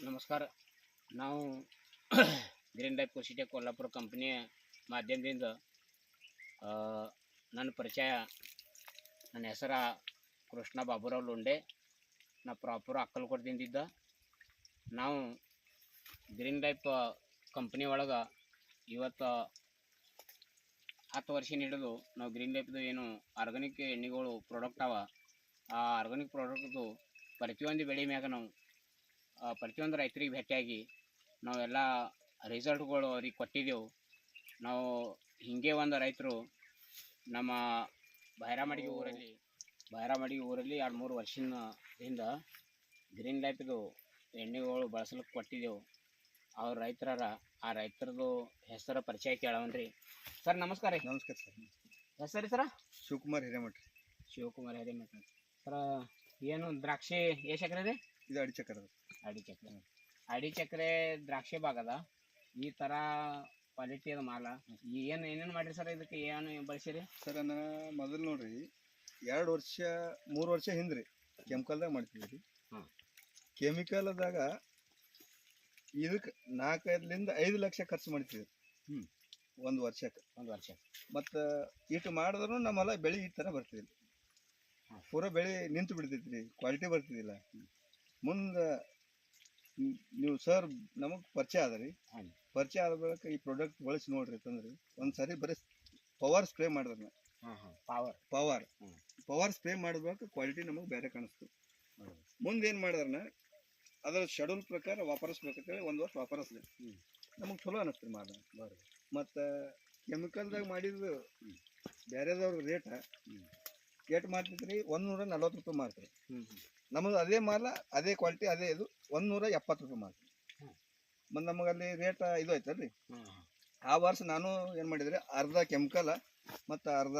ನಮಸ್ಕಾರ. ನಾವು green life ಕೃಷಿಟೆಕ್ Kolhapur ಕಂಪ್ನಿಯ ಮಾಧ್ಯಮದಿಂದ ನನ್ನ ಪರಿಚಯ. ನನ್ನ ಹೆಸರ ಕೃಷ್ಣ ಬಾಬುರಾವ್ ಲುಂಡೆ. ನಾ ಪ್ರಾಪರ್ ಅಕ್ಕಲಕೋಟದಿಂದ. ನಾವು ಗ್ರೀನ್ ಲೈಫ್ ಕಂಪ್ನಿ ಒಳಗೆ ಇವತ್ತು 10 ವರ್ಷ ಹಿಡಿದು ನಾವು ಗ್ರೀನ್ ಲೈಫ್ದು ಏನು ಆರ್ಗಾನಿಕ್ ಎಣ್ಣೆಗಳು ಪ್ರಾಡಕ್ಟ್ ಅವ, ಆ ಆರ್ಗಾನಿಕ್ ಪ್ರಾಡಕ್ಟ್ದು ಪ್ರತಿಯೊಂದು ಬೆಳೆ ಮ್ಯಾಗ ನಾವು ಪ್ರತಿಯೊಂದು ರೈತರಿಗೆ ಭೇಟಿಯಾಗಿ ನಾವೆಲ್ಲ ರಿಸಲ್ಟ್ಗಳು ಅವ್ರಿಗೆ ಕೊಟ್ಟಿದ್ದೆವು. ನಾವು ಹೀಗೆ ಒಂದು ರೈತರು ನಮ್ಮ ಬೈರಾಮಡಿಗೆ ಊರಲ್ಲಿ 2-3 ವರ್ಷದಿಂದ ಗ್ರೀನ್ ಲೈಫ್ದು ಎಣ್ಣೆಗಳು ಬಳಸಲಿಕ್ಕೆ ಕೊಟ್ಟಿದ್ದೆವು. ಅವ್ರ ರೈತರ ಆ ರೈತರದು ಹೆಸರು ಪರಿಚಯ ಕೇಳವನ್ರಿ. ಸರ್ ನಮಸ್ಕಾರ ರೀ. ನಮಸ್ಕಾರ ಸರ್. ಹೆಸರು ರೀ ಸರ? ಶಿವಕುಮಾರ್ ಹಿರೇಮಠ. ಶಿವಕುಮಾರ್ ಹಿರೇಮಠ. ಸರ ಏನು ದ್ರಾಕ್ಷಿ ಎಷ್ಟು ಎಕರೆ ರೀ? ಇದು ಅಡಿಚಕ್ರ. ಅಡಿಚಕ್ರೆ ದ್ರಾಕ್ಷಿ ಭಾಗದ ಈ ಥರ ಕ್ವಾಲಿಟಿ ಅದ ಮಾಲ. ಏನೇನು ಮಾಡಿರಿ ಸರ್? ಇದಕ್ಕೆ ಏನು ಬಳಸಿರಿ ಸರ್? ನಾ ಮೊದಲು ನೋಡ್ರಿ 2-3 ವರ್ಷ ಹಿಂದ್ರಿ ಕೆಮಿಕಲ್ದಾಗ ಮಾಡ್ತೀವಿ ರೀ. ಕೆಮಿಕಲ್ದಾಗ ಇದಕ್ಕೆ 4-5 ಲಕ್ಷ ಖರ್ಚು ಮಾಡ್ತೀವಿ ಒಂದು ವರ್ಷಕ್ಕೆ. ಮತ್ತು ಇಟ್ಟು ಮಾಡಿದ್ರು ನಮ್ಮಲ್ಲ ಬೆಳೆ ಈ ಥರ ಬರ್ತಿದ್ರಿ. ಪೂರ ಬೆಳೆ ನಿಂತು ಬಿಡ್ತೈತ್ರಿ, ಕ್ವಾಲಿಟಿ ಬರ್ತಿದ್ದಿಲ್ಲ. ಮುಂದೆ ನೀವು ಸರ್ ನಮಗೆ ಪರಿಚಯ ಅದ ರೀ. ಪರಿಚಯ ಆದ ಬಳಿಕ ಈ ಪ್ರಾಡಕ್ಟ್ ಬಳಸಿ ನೋಡ್ರಿ ಅಂತಂದ್ರಿ. ಒಂದು ಸರಿ ಬರೀ ಪವರ್ ಸ್ಪ್ರೇ ಮಾಡಿದ್ರೆ ಪವರ್ ಸ್ಪ್ರೇ ಮಾಡಿದ್ಬೇಕು ಕ್ವಾಲಿಟಿ ನಮಗೆ ಬೇರೆ ಕಾಣಿಸ್ತು. ಮುಂದೆ ಏನು ಮಾಡಿದ್ರನ ಅದರ ಶೆಡ್ಯೂಲ್ ಪ್ರಕಾರ ವಾಪರಿಸ್ಬೇಕಂತೇಳಿ 1 ವರ್ಷ ವಾಪರಿಸ್ಲಿ ನಮಗೆ ಚಲೋ ಅನ್ನಿಸ್ತು ರೀ ಮಾಡ. ಮತ್ತು ಕೆಮಿಕಲ್ದಾಗ ಮಾಡಿದ್ದು ಬೇರೆದವ್ರ ರೇಟ್ ಮಾಡ್ತಿದ್ರಿ 140 ರೂಪಾಯಿ ಮಾಡ್ತೀರಿ. ನಮ್ಮದು ಅದೇ ಮಾಲ, ಅದೇ ಕ್ವಾಲಿಟಿ, ಅದೇ ಇದು 170 ರೂಪಾಯಿ ಮಾಡ್ತೀವಿ. ಮತ್ತು ನಮಗಲ್ಲಿ ರೇಟ್ ಇದು ಆಯ್ತಲ್ರಿ. ಆ ವರ್ಷ ನಾನು ಏನು ಮಾಡಿದ್ರಿ, ಅರ್ಧ ಕೆಮಿಕಲ್ ಮತ್ತು ಅರ್ಧ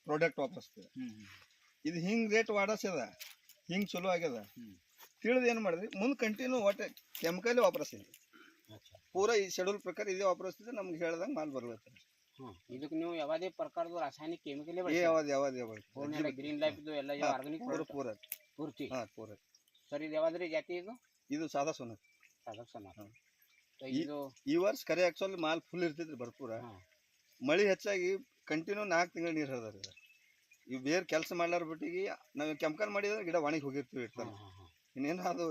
ಪ್ರಾಡಕ್ಟ್ ವಾಪರಿಸ್ತೀವಿ. ಇದು ಹಿಂಗೆ ರೇಟ್ ವಾಡಸ್ಯದ, ಹಿಂಗೆ ಚಲೋ ಆಗ್ಯದ ತಿಳಿದು ಏನು ಮಾಡಿದ್ರಿ, ಮುಂದೆ ಕಂಟಿನ್ಯೂ ಒಟ್ಟು ಕೆಮಿಕಲೇ ವಾಪರಿಸ್ತೀವಿ. ಪೂರ ಈ ಶೆಡ್ಯೂಲ್ ಪ್ರಕಾರ ಇದೇ ವಾಪರಿಸ್ತಿದ್ರೆ ನಮ್ಗೆ ಹೇಳ್ದಂಗೆ ಮಾಲ್ ಬರ್ಲತ್ತಾರೆ. ಇದಕ್ಕೆ ನೀವು ಯಾವುದೇ ಪ್ರಕಾರದ ರಾಸಾಯನಿಕ ಕೆಮಿಕಲ್ ಯಾವ್ದು ಗ್ರೀನ್ ಲೈಫ್ದು ಎಲ್ಲ ಆರ್ಗಾನಿಕ್ ಪೂರ್ತಿ? ಪೂರ. ಸರ್ ಇದು ಯಾವ್ದ್ರಿ ಜಾತಿ? ಇದು ಸಾದಾ ಸೋನ. ಈ ವರ್ಷ ಕರೆ ಆಕ್ಚುಲಿ ಮಾಲ್ ಫುಲ್ ಇರ್ತಿದ್ರಿ ಭರ್ಪೂರ. ಮಳೆ ಹೆಚ್ಚಾಗಿ ಕಂಟಿನ್ಯೂ 4 ತಿಂಗಳು ನೀರು ಹರಿದಾರೆ. ಇವು ಬೇರೆ ಕೆಲಸ ಮಾಡ್ಲಾರ ಬಿಟ್ಟಿಗೆ ನಾವು ಕೆಮಿಕಲ್ ಮಾಡಿದ್ರೆ ಗಿಡ ಒಣಗಿ ಹೋಗಿರ್ತೀವಿ ಇರ್ತಾನೆ. ಇನ್ನೇನು ಅದು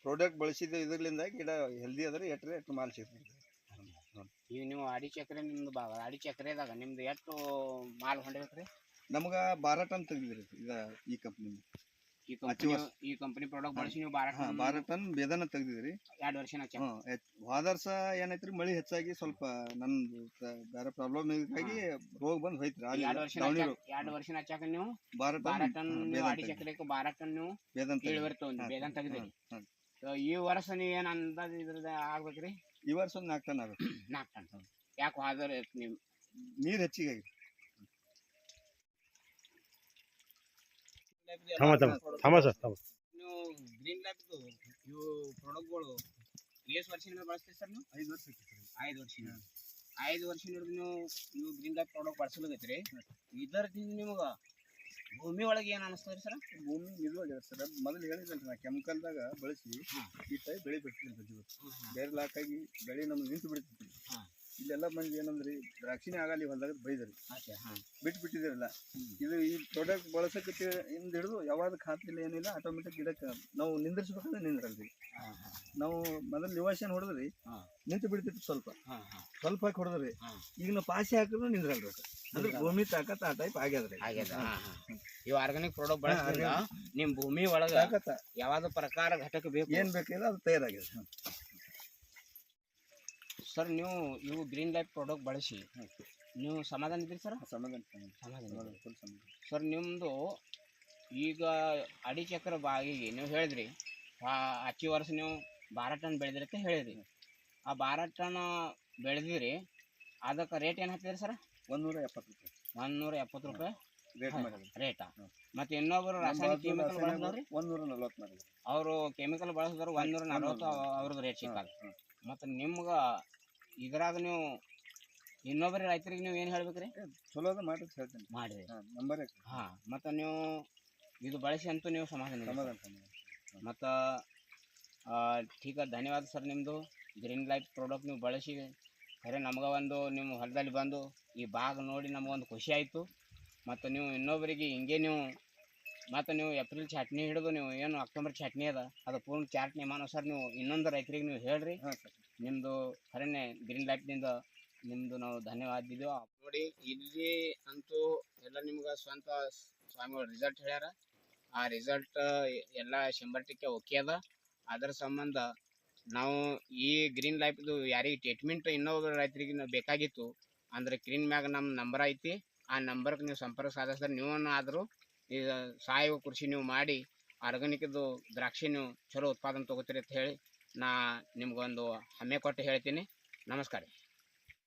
ಪ್ರಾಡಕ್ಟ್ ಬಳಸಿದ್ದು ಇದರಿಂದ ಗಿಡ ಹೆಲ್ದಿ ಅದ್ರಿ, ಎಷ್ಟು ಮಾಲ್ ಸಿಗ್ತದೆ. ಈಗ ನೀವು ಅಡಿಚಕ್ರೆ ನಿಮ್ದು ಅಡಿಚಕ್ರೆದಾಗ ನಿಮ್ದು ಎಷ್ಟು ಮಾಲ್ ಹೊಂದಿರ್ತೀರಿ? ನಮ್ಗೆ 12 ಟನ್ ತೆಗ್ದಿದ್ರಿ ಈ ಕಂಪ್ನಿ. ಈ ಕಂಪನಿ ಪ್ರಾಡಕ್ಟ್ ಬಳಸಿ ನೀವು 12 ಟನ್ ಬೇದನ ತೆಗ್ದಿದ್ರಿ 2 ವರ್ಷ. ಹೋದ ವರ್ಷ ಏನೈತ್ರಿ, ಮಳಿ ಹೆಚ್ಚಾಗಿ ಸ್ವಲ್ಪ ನಂದು ಬೇರೆ ಪ್ರಾಬ್ಲಮ್ ಆಗಿ ರೋಗ ಬಂದು ಹೋಯ್ತ್ರಿ. 2 ವರ್ಷ ಹಚ್ಚಾಕ ನೀವು 12 ಟನ್ ಅಡಿಚಕ್ರೆಕ್ಕೆ 12 ಟನ್ ನೀವು ಬೇದನ್ ತೆಗ್ದಿರಿ. ಈ ವರ್ಷ ನೀವೇನು ಅಂದಾಜು ಇದ್ರದ್ದು ಆಗ್ಬೇಕ್ರಿ? ಈ ವರ್ಷ ಒಂದು 4 ಟನ್ ಆಗುತ್ತೆ. 4 ಟನ್ ಯಾಕೆ ಹೋದ್ರೆ ನೀವು ನೀರು ಹೆಚ್ಚಿಗೆ ಆಗಿ ನೀವು ಗ್ರೀನ್ ಲೈಫ್ದು ಇವು ಪ್ರಾಡಕ್ಟ್ಗಳು ಎಷ್ಟು ವರ್ಷದಿಂದ ಬಳಸ್ತೀರಿ ಸರ್? ನೀವು 5 ವರ್ಷ. 5 ವರ್ಷ ಹಿಡಿದು ನೀವು ಗ್ರೀನ್ ಲೈಫ್ ಪ್ರಾಡಕ್ಟ್ ಬಳಸಲಕೈತ್ರಿ. ಇದರಿಂದ ನಿಮಗೆ ಭೂಮಿ ಒಳಗೆ ಏನು ಅನಿಸ್ತದ್ರಿ ಸರ್? ಭೂಮಿ ನಿಜವಾಗ್ಯದ ಸರ್. ಮೊದಲು ಹೇಳಿದ್ರಲ್ರಿ, ನಾ ಕೆಮಿಕಲ್ದಾಗ ಬಳಸಿ ಈ ಟೈಪ್ ಬೆಳೆ ಬಿಡ್ತೀನಿ. ಬೇರೆ ಲಾಕಾಗಿ ಬೆಳೆ ನಮ್ಗೆ ನಿಂತು ಬಿಡ್ತಿದ್ವಿ. ಇಲ್ಲೆಲ್ಲ ಮಂದಿ ಏನಂದ್ರಿ, ದ್ರಾಕ್ಷಿನೇ ಆಗಲಿ ಹೊಲದಾಗ ಬೈದ್ರಿ, ಬಿಟ್ಟಿದಿರಲ್ಲ. ಇದು ಈ ಪ್ರಾಡಕ್ಟ್ ಬಳಸಕ್ಕೆ ಇಂದ ಹಿಡಿದು ಯಾವಾಗ ಖಾತಿಲ್ಲ ಏನಿಲ್ಲ, ಆಟೋಮೆಟಿಕ್ ಗಿಡಕ್ಕೆ ನಾವು ನಿಂದ್ರಿಸ್ಬೇಕಂದ್ರೆ ನಿಂದ್ರಲ್ರಿ. ನಾವು ಮೊದಲು ಲಿವಾಷನ್ ಹೊಡೆದ್ರಿ ನಿಂತು ಬಿಡ್ತಿತ್ತು, ಸ್ವಲ್ಪ ಹಾಕಿ ಹೊಡೆದ್ರಿ. ಈಗ ನಾವು ಪಾಸಿ ಹಾಕಿದ್ರು ನಿಂದ್ರಲ್ರಿ. ಅಂದ್ರೆ ಭೂಮಿ ತಾಕತ್ ಆ ಟೈಪ್ ಆಗ್ಯದ್ರಿ. ಇವು ಆರ್ಗಾನಿಕ್ ಪ್ರಾಡಕ್ಟ್ ಬಳಸಿದ್ರೆ ನಿಮ್ಮ ಭೂಮಿ ಒಳಗೆ ಯಾವ್ದು ಪ್ರಕಾರ ಘಟಕ ಬೇಕು, ಏನ್ ಬೇಕಿಲ್ಲ ಅದು ತಯಾರಾಗ್ಯದ. ಸರ್ ನೀವು ಇವು ಗ್ರೀನ್ ಲೈಫ್ ಪ್ರಾಡಕ್ಟ್ ಬಳಸಿ ನೀವು ಸಮಾಧಾನ ಇದ್ದೀರಿ ಸರ್? ಸಮಾಧಾನ. ಸರ್ ನಿಮ್ಮದು ಈಗ ಅಡಿಚಕ್ರ ಬಾಗಿಗೆ ನೀವು ಹೇಳಿದ್ರಿ ಹಚ್ಚಿ ವರ್ಷ ನೀವು 12 ಟನ್ ಬೆಳೆದ್ರಿ ಅಂತ ಹೇಳಿದ್ರಿ. ಆ 12 ಟನ್ ಬೆಳೆದಿರಿ, ಅದಕ್ಕೆ ರೇಟ್ ಏನು ಹಾಕ್ತಿದ್ರಿ ಸರ್? 170 ರೂಪಾಯಿ ರೇಟಾ? ಮತ್ತು ಇನ್ನೊಬ್ಬರು ರಾಸಾಯನಿಕ ಕೆಮಿಕಲ್ ಬಳಸಿದವ್ರಿ 140 ಮಾಡಿದ್ರು. ಅವರು ಕೆಮಿಕಲ್ ಬಳಸಿದವ್ರು 140 ಅವ್ರದ್ದು ರೇಟ್ ಸಿಕ್ಕಲ್ಲ. ಮತ್ತು ನಿಮ್ಗೆ ಇದ್ರಾಗ ನೀವು ಇನ್ನೊಬ್ಬರಿ ರೈತರಿಗೆ ನೀವು ಏನು ಹೇಳ್ಬೇಕ್ರಿ? ಚಲೋ ಅದ ಮಾಡ್ರಿ ಹೇಳ್ತೀನಿ ಮಾಡಿರಿ ನಂಬರ್. ಮತ್ತು ನೀವು ಇದು ಬಳಸಿ ಅಂತೂ ನೀವು ಸಮಾಧಾನ. ಮತ್ತು ಠೀಕ ಧನ್ಯವಾದ ಸರ್ ನಿಮ್ಮದು. ಗ್ರೀನ್ ಲೈಫ್ ಪ್ರಾಡಕ್ಟ್ ನೀವು ಬಳಸಿ ಖರೆ ನಮ್ಗೆ ಒಂದು ನಿಮ್ಮ ಹೊಲದಲ್ಲಿ ಬಂದು ಈ ಬಾಗ್ ನೋಡಿ ನಮಗೊಂದು ಖುಷಿ ಆಯಿತು. ಮತ್ತು ನೀವು ಇನ್ನೊಬ್ಬರಿಗೆ ಹಿಂಗೆ ನೀವು ಮತ್ತು ನೀವು ಏಪ್ರಿಲ್ ಚಟ್ನಿ ಹಿಡಿದು ನೀವು ಏನು ಅಕ್ಟೋಬರ್ ಚಟ್ನಿ ಅದ ಅದು ಪೂರ್ಣ ಚಾಟ್ ನಿಯಮಾನುಸಾರ ನೀವು ಇನ್ನೊಂದು ರೈತರಿಗೆ ನೀವು ಹೇಳ್ರಿ. ಹಾಂ ಸರ್. ನಿಮ್ಮದು ಖರೇನೆ ಗ್ರೀನ್ ಲೈಫ್ನಿಂದ ನಿಮ್ಮದು ನಾವು ಧನ್ಯವಾದ ಇದ್ದೀವಿ. ನೋಡಿ ಇಲ್ಲಿ ಅಂತೂ ಎಲ್ಲ ನಿಮ್ಗೆ ಸ್ವಂತ ಸ್ವಾಮಿಗಳು ರಿಸಲ್ಟ್ ಹೇಳ್ಯಾರ. ಆ ರಿಸಲ್ಟ್ ಎಲ್ಲ 100% ಓಕೆ ಅದ. ಅದರ ಸಂಬಂಧ ನಾವು ಈ ಗ್ರೀನ್ ಲೈಫ್ದು ಯಾರಿಗೆ ಟ್ರೀಟ್ಮೆಂಟ್ ಇನ್ನೊಬ್ಬ ರೈತರಿಗೆ ಬೇಕಾಗಿತ್ತು ಅಂದರೆ ಸ್ಕ್ರೀನ್ ಮ್ಯಾಗ ನಮ್ಮ ನಂಬರ್ ಐತಿ. ಆ ನಂಬರ್ಗೆ ನೀವು ಸಂಪರ್ಕ ಸಾಧಿಸಿದ್ರೆ ನೀವು ಆದರೂ ಈಗ ಸಾವಯವ ಕೃಷಿ ನೀವು ಮಾಡಿ ಆರ್ಗಾನಿಕ್ದು ದ್ರಾಕ್ಷಿ ನೀವು ಚಲೋ ಉತ್ಪಾದನೆ ತೊಗೋತೀರಿ ಅಂತ ಹೇಳಿ ನಾ ನಿಮ್ಗೊಂದು ಹೆಮ್ಮೆ ಕೊಟ್ಟು ಹೇಳ್ತೀನಿ. ನಮಸ್ಕಾರ.